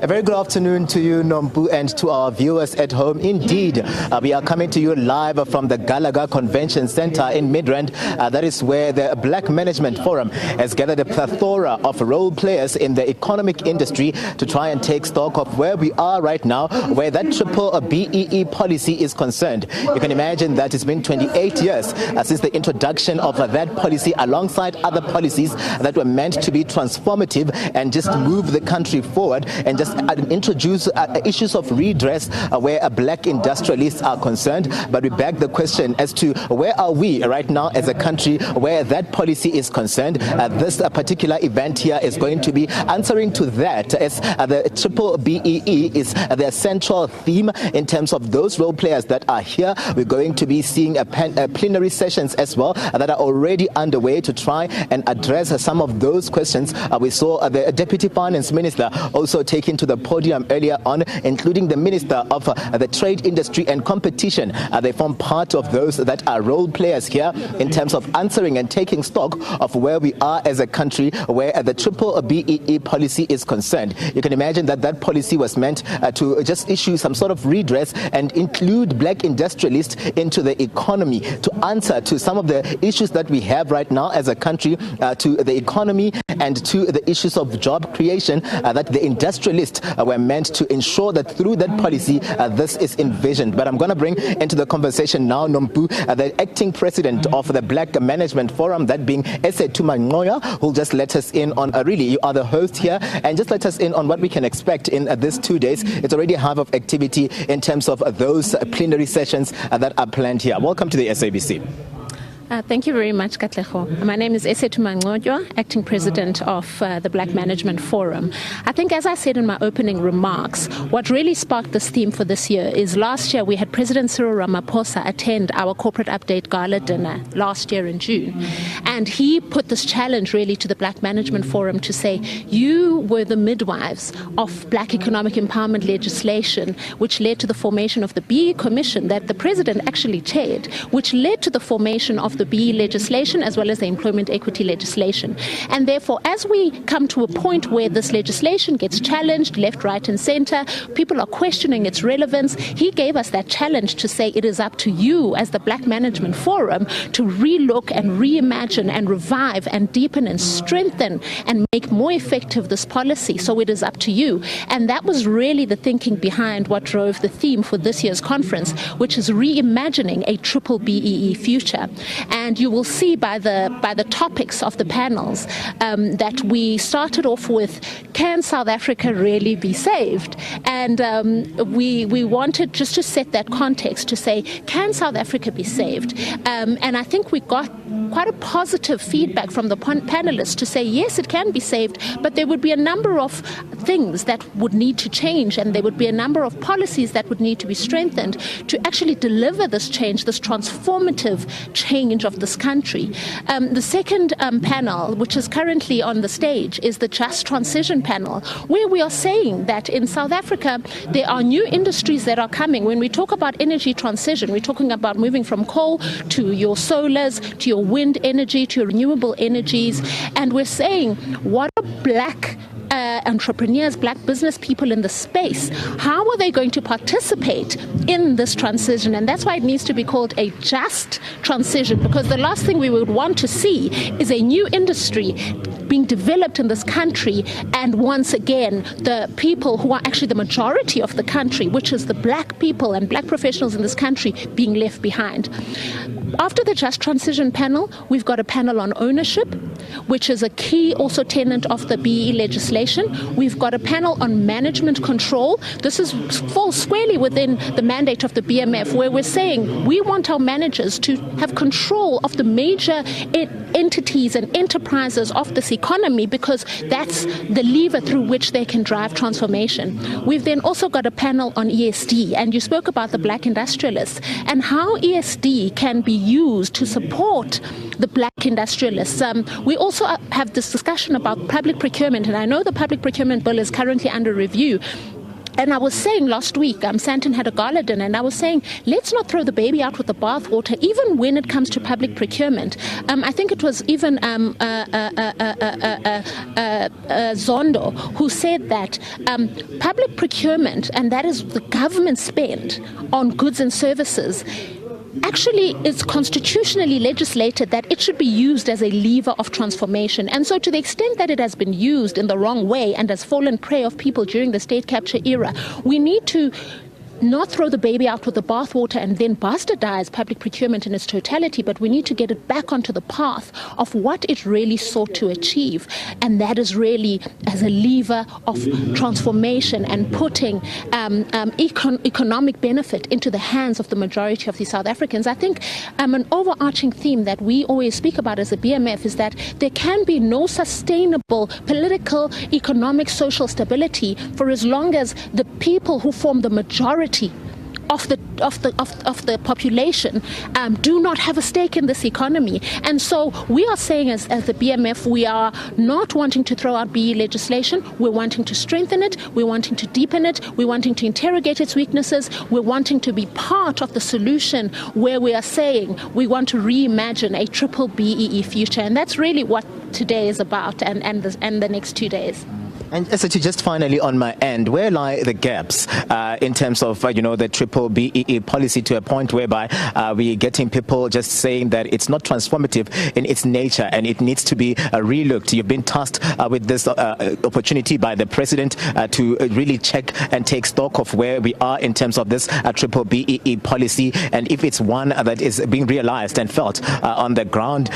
A very good afternoon to you, Nompu, and to our viewers at home. Indeed, we are coming to you live from the Gallagher Convention Center in Midrand. That is where the Black Management Forum has gathered a plethora of role players in the economic industry to try and take stock of where we are right now, where that triple BEE policy is concerned. You can imagine that it's been 28 years since the introduction of that policy, alongside other policies that were meant to be transformative and just move the country forward and just introduce issues of redress where black industrialists are concerned. But we beg the question as to where are we right now as a country where that policy is concerned. This particular event here is going to be answering to that, as the triple BEE is the central theme in terms of those role players that are here. We're going to be seeing plenary sessions as well that are already underway to try and address some of those questions. We saw the Deputy Finance Minister also taking to the podium earlier on, including the Minister of the Trade, Industry and Competition. They form part of those that are role players here in terms of answering and taking stock of where we are as a country, where the triple BEE policy is concerned. You can imagine that that policy was meant to just issue some sort of redress and include black industrialists into the economy, to answer to some of the issues that we have right now as a country, to the economy and to the issues of job creation that the industrialists were meant to ensure that through that policy this is envisioned. But I'm going to bring into the conversation now Nompu, the acting president of the Black Management Forum, that being Esethu, who'll just let us in on, really, you are the host here, and just let us in on what we can expect in these 2 days. It's already a half of activity in terms of those plenary sessions that are planned here. Welcome to the SABC. Thank you very much, Katlego. My name is Esethu, acting president of the Black Management Forum. I think, as I said in my opening remarks, what really sparked this theme for this year is last year we had President Cyril Ramaphosa attend our corporate update gala dinner last year in June. And he put this challenge really to the Black Management Forum to say, you were the midwives of black economic empowerment legislation, which led to the formation of the BE Commission that the president actually chaired, which led to the formation of the BE legislation as well as the employment equity legislation. And therefore, as we come to a point where this legislation gets challenged left, right and center, people are questioning its relevance, he gave us that challenge to say it is up to you as the Black Management Forum to relook and reimagine and revive and deepen and strengthen and make more effective this policy. So it is up to you. And that was really the thinking behind what drove the theme for this year's conference, which is reimagining a triple BEE future. And you will see by the topics of the panels that we started off with, can South Africa really be saved? And we wanted just to set that context to say, can South Africa be saved? And I think we got quite a positive feedback from the panelists to say, yes, it can be saved, but there would be a number of things that would need to change, and there would be a number of policies that would need to be strengthened to actually deliver this change, this transformative change of this country. The second panel, which is currently on the stage, is the Just Transition panel, where we are saying that in South Africa there are new industries that are coming. When we talk about energy transition, we're talking about moving from coal to your solars, to your wind energy, to your renewable energies, and we're saying, what are black entrepreneurs, black business people in the space, how are they going to participate in this transition? And that's why it needs to be called a just transition, because the last thing we would want to see is a new industry being developed in this country, and once again the people who are actually the majority of the country, which is the black people and black professionals in this country, being left behind. After the Just Transition panel, we've got a panel on ownership, which is a key also tenet of the BEE legislation. We've got a panel on management control. This falls squarely within the mandate of the BMF, where we're saying we want our managers to have control of the major entities and enterprises of this economy, because that's the lever through which they can drive transformation. We've then also got a panel on ESD, and you spoke about the black industrialists and how ESD can be used to support the black industrialists. We also have this discussion about public procurement, and I know the public procurement bill is currently under review. And I was saying last week, Santon had a gala dinner, and I was saying, let's not throw the baby out with the bathwater, even when it comes to public procurement. I think it was even Zondo who said that public procurement, and that is the government spend on goods and services, actually it's constitutionally legislated that it should be used as a lever of transformation. And so to the extent that it has been used in the wrong way and has fallen prey of people during the state capture era, we need to not throw the baby out with the bathwater and then bastardize public procurement in its totality, but we need to get it back onto the path of what it really sought to achieve. And that is really as a lever of transformation and putting economic benefit into the hands of the majority of the South Africans. I think an overarching theme that we always speak about as a BMF is that there can be no sustainable political, economic, social stability for as long as the people who form the majority of the population do not have a stake in this economy. And so we are saying as the BMF, we are not wanting to throw out BE legislation. We're wanting to strengthen it. We're wanting to deepen it. We're wanting to interrogate its weaknesses. We're wanting to be part of the solution, where we are saying we want to reimagine a triple BEE future. And that's really what today is about, and the next 2 days. And Esethu, just finally on my end, where lie the gaps in terms of, the triple BEE policy, to a point whereby we're getting people just saying that it's not transformative in its nature and it needs to be relooked. You've been tasked with this opportunity by the president to really check and take stock of where we are in terms of this triple BEE policy, and if it's one that is being realized and felt on the ground.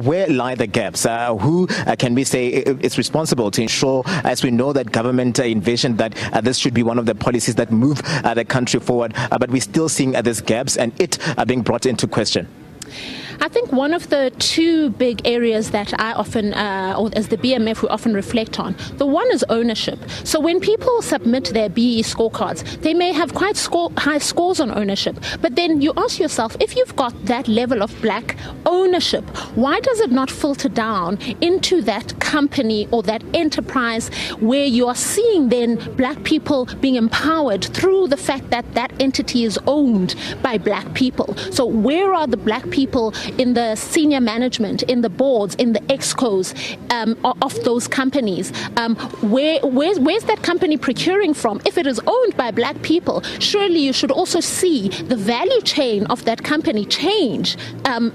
Where lie the gaps? Who can we say is responsible to ensure, as we know that government envisioned that this should be one of the policies that move the country forward, but we're still seeing these gaps and it being brought into question? I think one of the two big areas that I often, or as the BMF, we often reflect on, the one is ownership. So when people submit their BE scorecards, they may have quite high scores on ownership. But then you ask yourself, if you've got that level of black ownership, why does it not filter down into that company or that enterprise where you are seeing then black people being empowered through the fact that that entity is owned by black people? So where are the black people in the senior management, in the boards, in the excos of those companies? Where's that company procuring from? If it is owned by black people, surely you should also see the value chain of that company change, and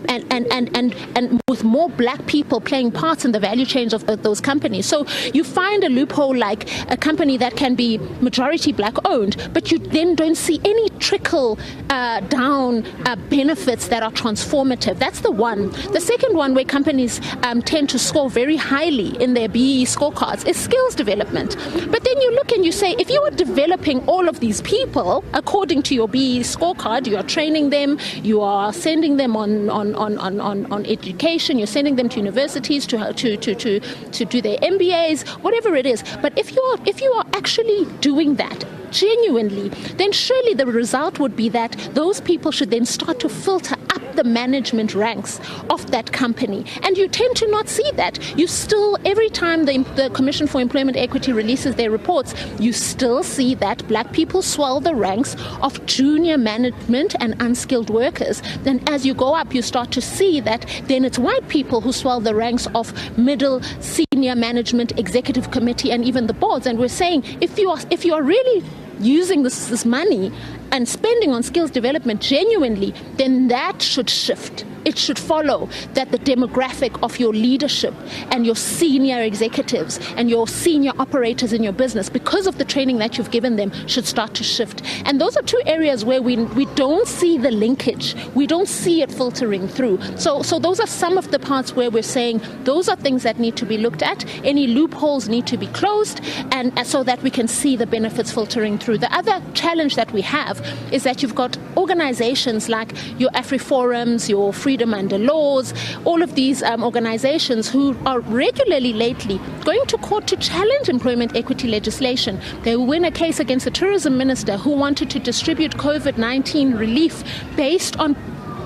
with more black people playing parts in the value chains of those companies. So you find a loophole like a company that can be majority black owned, but you then don't see any trickle down benefits that are transformative. That's the one. The second one, where companies tend to score very highly in their BE scorecards, is skills development. But then you look and you say, if you are developing all of these people according to your BE scorecard, you are training them, you are sending them on education, you're sending them to universities to do their MBAs, whatever it is. But if you are actually doing that genuinely, then surely the result would be that those people should then start to filter up the management ranks of that company. And you tend to not see that. You still, every time the Commission for Employment Equity releases their reports, you still see that black people swell the ranks of junior management and unskilled workers. Then as you go up, you start to see that then it's white people who swell the ranks of middle, senior management, executive committee, and even the boards. And we're saying, if you are really using this money and spending on skills development genuinely, then that should shift. It should follow that the demographic of your leadership and your senior executives and your senior operators in your business, because of the training that you've given them, should start to shift. And those are two areas where we don't see the linkage. We don't see it filtering through. So those are some of the parts where we're saying those are things that need to be looked at. Any loopholes need to be closed, and so that we can see the benefits filtering through. The other challenge that we have is that you've got organizations like your AfriForums, your Freedom Under Laws, all of these organizations who are regularly lately going to court to challenge employment equity legislation. They win a case against the tourism minister who wanted to distribute COVID-19 relief based on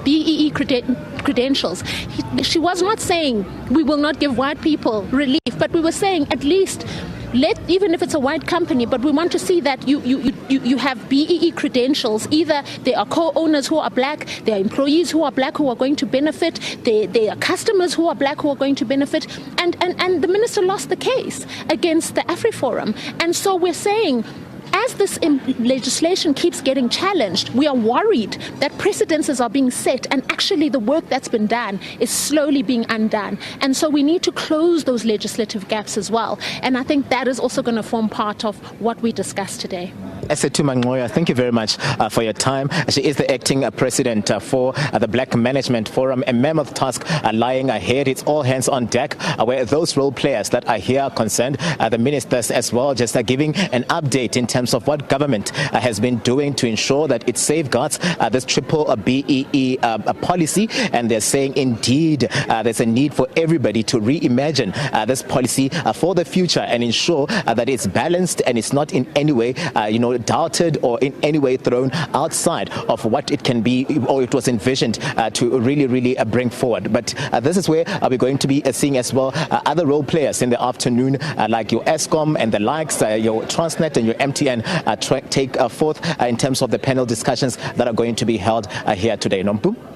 BEE credentials. She was not saying we will not give white people relief, but we were saying at least even if it's a white company, but we want to see that you have BEE credentials. Either they are co-owners who are black, they are employees who are black who are going to benefit, they are customers who are black who are going to benefit. And the minister lost the case against the AfriForum. And so we're saying, as this legislation keeps getting challenged, we are worried that precedences are being set and actually the work that's been done is slowly being undone. And so we need to close those legislative gaps as well. And I think that is also going to form part of what we discussed today. Esethu, thank you very much for your time. She is the acting president for the Black Management Forum, a mammoth task lying ahead. It's all hands on deck, where those role players that are here are concerned, the ministers as well, just giving an update in terms of what government has been doing to ensure that it safeguards this triple BEE policy. And they're saying, indeed, there's a need for everybody to reimagine this policy for the future and ensure that it's balanced and it's not in any way, doubted or in any way thrown outside of what it can be or it was envisioned to really bring forward. But this is where we're going to be seeing as well other role players in the afternoon, like your Eskom and the likes, your Transnet and your MTN take forth in terms of the panel discussions that are going to be held here today. Nompu?